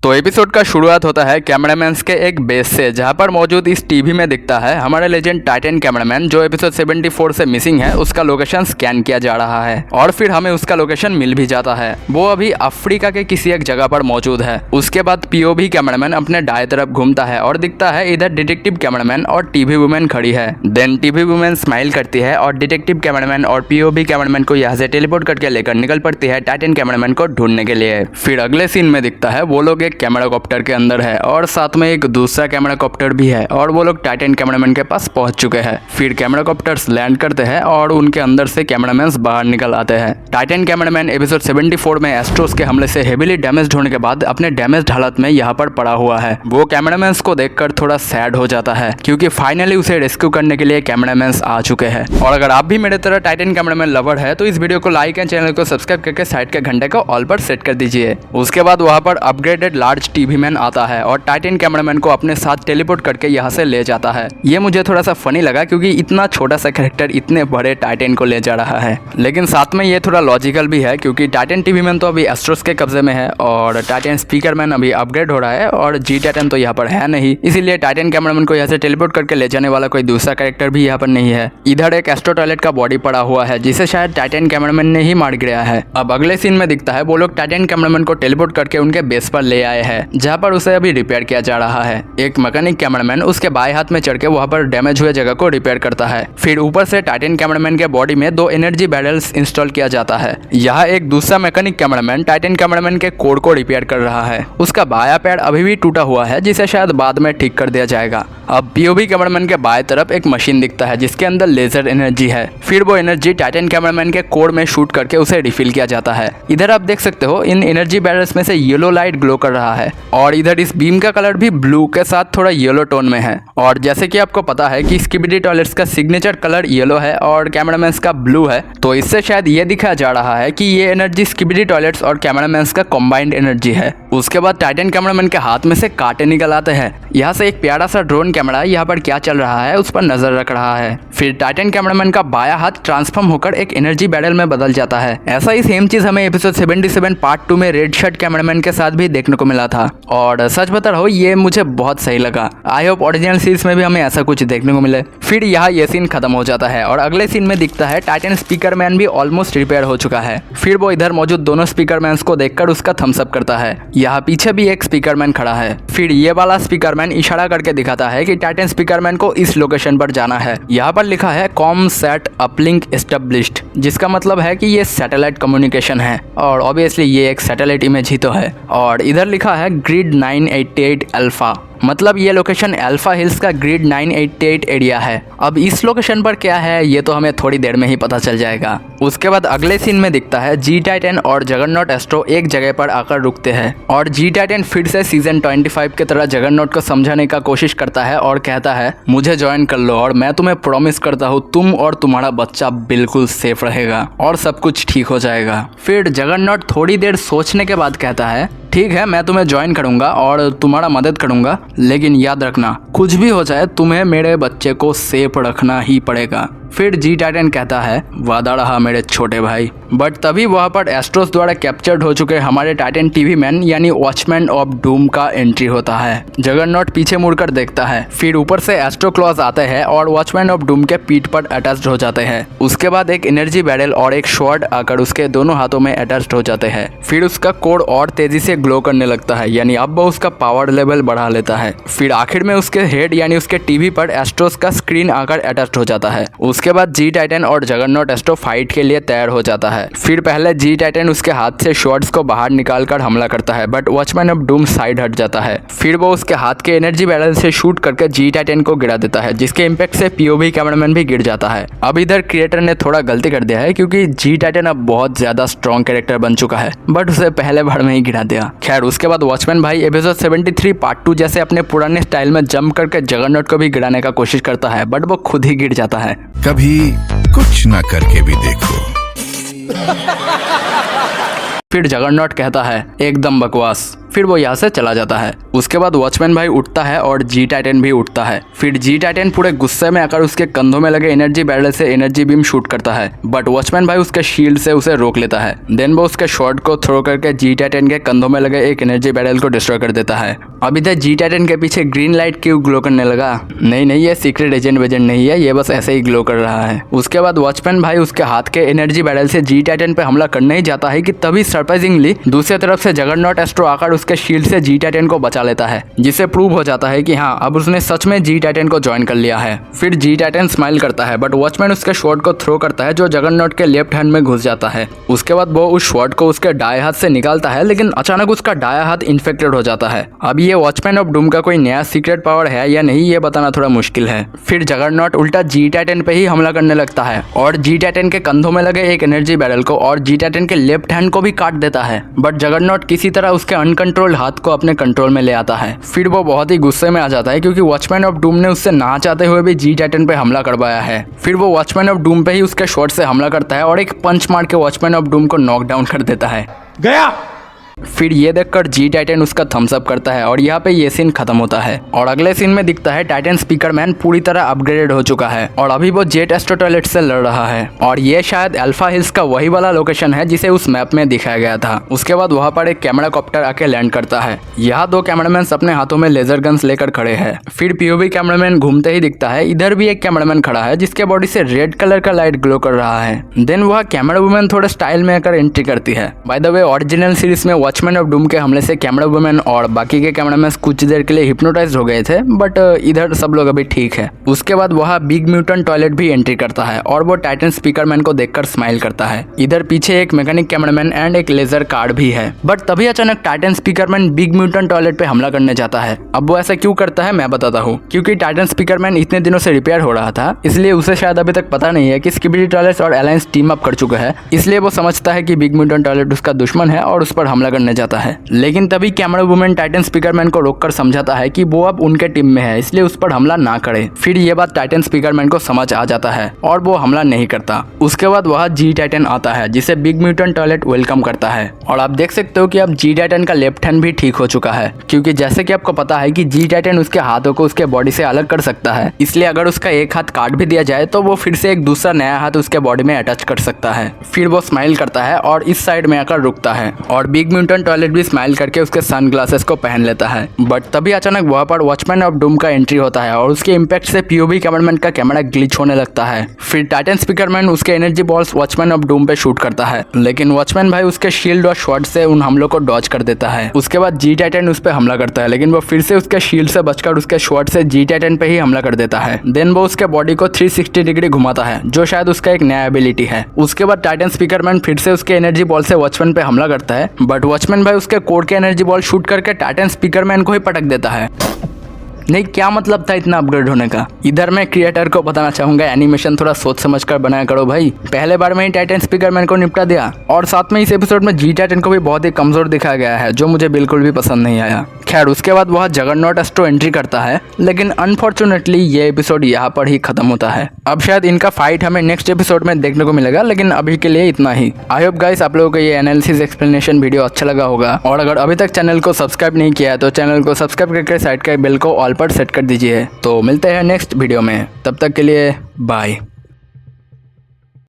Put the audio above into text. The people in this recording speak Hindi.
तो एपिसोड का शुरुआत होता है कैमरामैन के एक बेस से, जहां पर मौजूद इस टीवी में दिखता है हमारा लेजेंड टाइटन कैमरामैन जो एपिसोड 74 से मिसिंग है, उसका लोकेशन स्कैन किया जा रहा है और फिर हमें उसका लोकेशन मिल भी जाता है। वो अभी अफ्रीका के किसी एक जगह पर मौजूद है। उसके बाद पीओवी कैमरामैन अपने दाएं तरफ घूमता है और दिखता है इधर डिटेक्टिव कैमरामैन और टीवी वुमेन खड़ी है। देन टीवी वुमेन स्माइल करती है और डिटेक्टिव कैमरामैन और पीओवी कैमरामैन को यहाँ से टेलीपोर्ट करके लेकर निकल पड़ती है टाइटन कैमरामैन को ढूंढने के लिए। फिर अगले सीन में दिखता है वो लोग एक कैमरा कॉप्टर के अंदर है और साथ में एक दूसरा कैमरा कॉप्टर भी है और वो लोग टाइटन कैमरामैन के पास पहुंच चुके हैं। फिर कैमरा कॉप्टर्स लैंड करते हैं और उनके अंदर से कैमरामैन बाहर निकल आते हैं। टाइटन कैमरामैन एपिसोड 74 में एस्ट्रोस के हमले से हेवीली डैमेज होने के बाद अपने डैमेज हालत में यहाँ पर पड़ा हुआ है। वो कैमरामैन को देखकर थोड़ा सैड हो जाता है क्योंकि फाइनली उसे रेस्क्यू करने के लिए कैमरामैन आ चुके हैं। और अगर आप भी मेरे तरह टाइटन कैमरामैन लवर है तो इस वीडियो को लाइक एंड चैनल को सब्सक्राइब करके साइड के घंटे को ऑल पर सेट कर दीजिए। उसके बाद वहाँ पर अपग्रेडेड लार्ज टीवी मैन आता है और टाइटन कैमरामैन को अपने साथ टेलीपोर्ट करके यहाँ से ले जाता है। ये मुझे थोड़ा सा फनी लगा क्योंकि इतना छोटा सा कैरेक्टर इतने बड़े टाइटन को ले जा रहा है, लेकिन साथ में ये थोड़ा लॉजिकल भी है क्योंकि टाइटन टीवी मैन तो अभी एस्ट्रोस के कब्जे में है और टाइटन स्पीकर मैन अभी अपग्रेड हो रहा है और जी टाइटन तो यहाँ पर है नहीं, इसीलिए टाइटन कैमरामैन को यहाँ से टेलीपोर्ट करके ले जाने वाला कोई दूसरा कैरेक्टर भी यहाँ पर नहीं है। इधर एक एस्ट्रो टॉयलेट का बॉडी पड़ा हुआ है जिसे शायद टाइटन कैमरामैन ने ही मार गिराया है। अब अगले सीन में दिखता है वो लोग टाइटन कैमरामैन को टेलीपोर्ट करके उनके बेस पर ले आए हैं जहाँ पर उसे अभी रिपेयर किया जा रहा है। एक मैकेनिक कैमरामैन उसके बाएं हाथ में चढ़ के वहाँ पर डैमेज हुए जगह को रिपेयर करता है। फिर ऊपर से टाइटन कैमरामैन के बॉडी में 2 एनर्जी बैरल्स इंस्टॉल किया जाता है। यहाँ एक दूसरा मैकेनिक कैमरामैन टाइटन कैमरामैन के कोड को रिपेयर कर रहा है। उसका बायां पैर अभी भी टूटा हुआ है जिसे शायद बाद में ठीक कर दिया जाएगा। अब पीओवी कैमरामैन के बाएं तरफ एक मशीन दिखता है जिसके अंदर लेजर एनर्जी है। फिर वो एनर्जी टाइटन कैमरामैन के कोड में शूट करके उसे रिफिल किया जाता है। इधर आप देख सकते हो इन एनर्जी बैरल्स में से येलो लाइट ग्लो कर रहा है और इधर इस बीम का कलर भी ब्लू के साथ थोड़ा येलो टोन में है। और जैसे कि आपको पता है कि स्किबिडी टॉयलेट्स का सिग्नेचर कलर येलो है और कैमरामैन का ब्लू है, तो इससे शायद ये दिखाया जा रहा है कि ये एनर्जी स्किबिडी टॉयलेट्स और कैमरामैन का कॉम्बाइंड एनर्जी है। उसके बाद टाइटन कैमरामैन के हाथ में से कांटे निकल आते हैं। यहाँ से एक प्यारा सा ड्रोन कैमरा यहाँ पर क्या चल रहा है उस पर नजर रख रहा है। फिर टाइटन कैमरामैन का बायां हाथ ट्रांसफॉर्म होकर एक एनर्जी बैरल में बदल जाता है। ऐसा ही सेम चीज हमें एपिसोड 77 पार्ट 2 में रेड शर्ट कैमरामैन के साथ भी देखने को मिला था और सच बता रहा हूँ ये मुझे बहुत सही लगा। आई होप ओरिजिनल सीरीज में भी हमें ऐसा कुछ देखने को मिले। फिर यहाँ ये सीन खत्म हो जाता है और अगले सीन में दिखता है टाइटन स्पीकर मैन भी ऑलमोस्ट रिपेयर हो चुका है। फिर वो इधर मौजूद दोनों स्पीकर मैन को देखकर उसका थम्स अप करता है। यहाँ पीछे भी एक स्पीकर मैन खड़ा है। फिर ये वाला स्पीकर मैन इशारा करके दिखाता है कि टाइटन स्पीकर मैन को इस लोकेशन पर जाना है। यहाँ पर लिखा है कॉम सेट अपलिंक एस्टेब्लिश्ड, जिसका मतलब है कि ये सैटेलाइट कम्युनिकेशन है और ऑब्वियसली ये एक सैटेलाइट इमेज ही तो है। और इधर लिखा है ग्रिड 988 अल्फा, मतलब ये लोकेशन अल्फा हिल्स का ग्रिड 988 एरिया है। अब इस लोकेशन पर क्या है ये तो हमें थोड़ी देर में ही पता चल जाएगा। उसके बाद अगले सीन में दिखता है जी टाइटन और जगरनॉट एस्ट्रो एक जगह पर आकर रुकते हैं और जी टाइटन फिर से सीजन 25 की तरह जगरनॉट को समझाने का कोशिश करता है और कहता है मुझे ज्वाइन कर लो और मैं तुम्हें प्रॉमिस करता हूँ तुम और तुम्हारा बच्चा बिल्कुल सेफ रहेगा और सब कुछ ठीक हो जाएगा। फिर जगरनॉट थोड़ी देर सोचने के बाद कहता है ठीक है मैं तुम्हें ज्वाइन करूंगा और तुम्हारा मदद करूंगा, लेकिन याद रखना कुछ भी हो जाए तुम्हें मेरे बच्चे को सेफ रखना ही पड़ेगा। फिर जी टाइटन कहता है वादा रहा मेरे छोटे भाई। बट तभी वहाँ पर एस्ट्रोस द्वारा कैप्चर्ड हो चुके हमारे टाइटन टीवी मैन यानी वॉचमैन ऑफ डूम का एंट्री होता है। जगरनॉट पीछे मुड़कर देखता है। फिर ऊपर से एस्ट्रो क्लॉज आते हैं और वॉचमैन ऑफ डूम के पीठ पर अटैच्ड हो जाते हैं। उसके बाद एक एनर्जी बैरल और एक स्वॉर्ड आकर उसके दोनों हाथों में अटैच्ड हो जाते हैं। फिर उसका कोड और तेजी से ग्लो करने लगता है, यानी अब वो उसका पावर लेवल बढ़ा लेता है। फिर आखिर में उसके हेड यानी उसके टीवी पर एस्ट्रोस का स्क्रीन आकर अटैच्ड हो जाता है। उसके बाद जी टाइटन और जगरनॉट एस्ट्रो फाइट के लिए तैयार हो जाता है। फिर पहले जी टाइटन उसके हाथ से शॉर्ट्स को बाहर निकालकर हमला करता है but watchman of doom side हट जाता है। फिर वो उसके हाथ के एनर्जी बैरल से शूट करके जी टाइटन को गिरा देता है जिसके इम्पैक्ट से पीओवी कैमरामैन भी गिर जाता है। अब इधर क्रिएटर ने थोड़ा गलती कर दिया है क्योंकि जी टाइटन अब बहुत ज्यादा स्ट्रॉन्ग कैरेक्टर बन चुका है बट उसे पहले बार में ही गिरा दिया। खैर उसके बाद वॉचमैन भाई एपिसोड 73 पार्ट 2 जैसे अपने पुराने स्टाइल में जंप करके जगरनॉट को भी गिराने का कोशिश करता है बट वो खुद ही गिर जाता है। कभी कुछ ना करके भी देखो। फिर जगरनॉट कहता है एकदम बकवास। फिर वो यहाँ से चला जाता है। उसके बाद वॉचमैन भाई उठता है और जी टाइटन भी उठता है। फिर जी टाइटन पूरे गुस्से में आकर उसके कंधों में लगे एनर्जी बैरल से एनर्जी बीम शूट करता है, बट वॉचमैन भाई उसके शील्ड से उसे रोक लेता है। देन वो उसके शॉट को थ्रो करके जी टाइटन के कंधों में लगे एक एनर्जी बैरल को डिस्ट्रॉय कर देता है। अब इधर जी टाइटन के पीछे ग्रीन लाइट क्यों ग्लो करने लगा? नहीं, ये सीक्रेट एजेंट वेजेंट नहीं है, ये बस ऐसे ही ग्लो कर रहा है। उसके बाद वॉचमैन भाई उसके हाथ के एनर्जी बैरल से जी टाइटन पे हमला करने ही जाता है कि तभी सरप्राइजिंगली दूसरी तरफ से जगरनॉट एस्ट्रो आकर उसके शील्ड से जी टाइटन को बचा लेता है, जिससे प्रूव हो जाता है कि हाँ, अब उसने सच में जी टाइटन को ज्वाइन कर लिया है। फिर जी टाइटन स्माइल करता है, बट वॉचमैन उसके शॉट को थ्रो करता है जो जगरनॉट के लेफ्ट हैंड में घुस जाता है। उसके बाद वो उस शॉट को उसके दाएं हाथ से निकालता है, लेकिन अचानक उसका दायां हाथ इन्फेक्टेड हो जाता है। अब ये वॉचमैन ऑफ डूम का कोई नया सीक्रेट पावर है या नहीं, ये बताना थोड़ा मुश्किल है। फिर जगरनॉट उल्टा जी टाइटन पे ही हमला करने लगता है और जी टाइटन के कंधों में लगे एक एनर्जी बैरल को और जी टाइटन के लेफ्ट हैंड को भी काट देता है, बट जगरनॉट किसी तरह उसके अनकंट्रोल्ड हाथ को अपने कंट्रोल में ले आता है। फिर वो बहुत ही गुस्से में आ जाता है क्योंकि वॉचमैन ऑफ डूम ने उससे ना चाहते हुए भी जी टाइटन पे हमला करवाया है। फिर वो वॉचमैन ऑफ डूम पे ही उसके शॉट से हमला करता है और एक पंच मार के वॉचमैन ऑफ डूम को नॉकडाउन कर देता है। गया। फिर ये देखकर जी टाइटन उसका थम्स अप करता है और यहाँ पे ये सीन खत्म होता है और अगले सीन में दिखता है टाइटन स्पीकरमैन पूरी तरह अपग्रेडेड हो चुका है और अभी वो जेट एस्ट्रो टॉयलेट से लड़ रहा है और ये शायद अल्फा हिल्स का वही वाला लोकेशन है जिसे उस मैप में दिखाया गया था। उसके बाद वहाँ पर एक कैमरा कॉप्टर आके लैंड करता है। यहाँ दो कैमरामैन अपने हाथों में लेजर गन्स लेकर खड़े हैं। फिर पीओवी कैमरामैन घूमते ही दिखता है। इधर भी एक कैमरामैन खड़ा है जिसके बॉडी से रेड कलर का लाइट ग्लो कर रहा है। देन वह कैमरा वुमेन थोड़े स्टाइल में आकर एंट्री करती है। By the way original series में वॉचमैन ऑफ डूम के हमले से कैमरा वुमेन और बाकी के कैमरामैन कुछ देर के लिए हिप्नोटाइज हो गए थे, बट इधर सब लोग अभी ठीक है। उसके बाद वह बिग म्यूटेंट टॉयलेट भी एंट्री करता है और वो टाइटन स्पीकरमैन को देखकर स्माइल करता है। इधर पीछे एक मैकेनिक कैमरामैन एंड एक लेजर कार्ड भी है, बट तभी अचानक Titan speakerman big mutant toilet पे हमला करने जाता है। अब वो ऐसा क्यों करता है मैं बताता हूँ। क्योंकि टाइटन स्पीकरमैन इतने दिनों से रिपेयर हो रहा था, इसलिए उसे शायद अभी तक पता नहीं है कि स्किबिडी टॉयलेट्स और अलायंस टीम अप कर चुका है, इसलिए वो समझता है कि बिग म्यूटेंट टॉयलेट उसका दुश्मन है और उस पर हमला करने जाता है। लेकिन तभी कैमरा वुमेन टाइटन स्पीकरमैन को रोककर समझाता है कि वो अब उनके टीम में है, इसलिए उस पर हमला ना करे। फिर ये बात टाइटन स्पीकरमैन को समझ आ जाता है और वो हमला नहीं करता। उसके बाद वह जी टाइटन आता है जिसे बिग म्यूटेंट टॉयलेट वेलकम करता है और आप देख सकते हो कि अब जी टाइटन का लेफ्ट हैंड भी ठीक हो चुका है, क्योंकि जैसे कि आपको पता है कि जी टाइटन उसके हाथों को उसके बॉडी से अलग कर सकता है, इसलिए अगर उसका एक हाथ काट भी दिया जाए तो वो फिर से एक दूसरा नया हाथ उसके बॉडी में अटैच कर सकता है। फिर वो स्माइल करता है और इस साइड में आकर रुकता है और बिग म्यूटेंट टॉयलेट भी स्माइल करके उसके सनग्लासेस को पहन लेता है। बट तभी अचानक वहां पर वॉचमैन ऑफ डूम का एंट्री होता है और उसके इम्पैक्ट से पीओवी कैमरामैन का कैमरा ग्लिच होने लगता है। फिर टाइटन स्पीकरमैन उसके energy balls watchman of doom पे शूट करता है, लेकिन वॉचमैन भाई उसके शील्ड और शॉट से उन हमलों को डॉज कर देता है। उसके बाद जी टाइटन उस पर हमला करता है, लेकिन वो फिर से उसके शील्ड से बचकर उसके शॉट से जी टाइटन पे ही हमला कर देता है। देन वो उसके बॉडी को 360 डिग्री घुमाता है, जो शायद उसका एक नया एबिलिटी है। उसके बाद टाइटन स्पीकरमैन फिर से उसके एनर्जी बॉल से वॉचमैन पे हमला करता है, बट वॉचमैन भाई उसके कोड के एनर्जी बॉल शूट करके टाइटन स्पीकरमैन को ही पटक देता है। नहीं, क्या मतलब था इतना अपग्रेड होने का? इधर मैं क्रिएटर को बताना चाहूंगा, एनिमेशन थोड़ा सोच समझ कर बनाया करो भाई। पहले बार में ही टाइटन स्पीकरमैन को निपटा दिया और साथ में इस एपिसोड में जी टाइटन को भी बहुत ही कमजोर दिखाया गया है, जो मुझे बिल्कुल भी पसंद नहीं आया। खैर, उसके बाद वह जगरनॉट एस्ट्रो एंट्री करता है, लेकिन अनफॉर्चुनेटली ये एपिसोड यहाँ पर ही खत्म होता है। अब शायद इनका फाइट हमें नेक्स्ट एपिसोड में देखने को मिलेगा, लेकिन अभी के लिए इतना ही। आई होप गाइस आप लोगों को ये एनालिसिस एक्सप्लेनेशन वीडियो अच्छा लगा होगा, और अगर अभी तक चैनल को सब्सक्राइब नहीं किया है तो चैनल को सब्सक्राइब करके साइड के बेल को ऑल पर सेट कर दीजिए। तो मिलते हैं नेक्स्ट वीडियो में, तब तक के लिए बाय।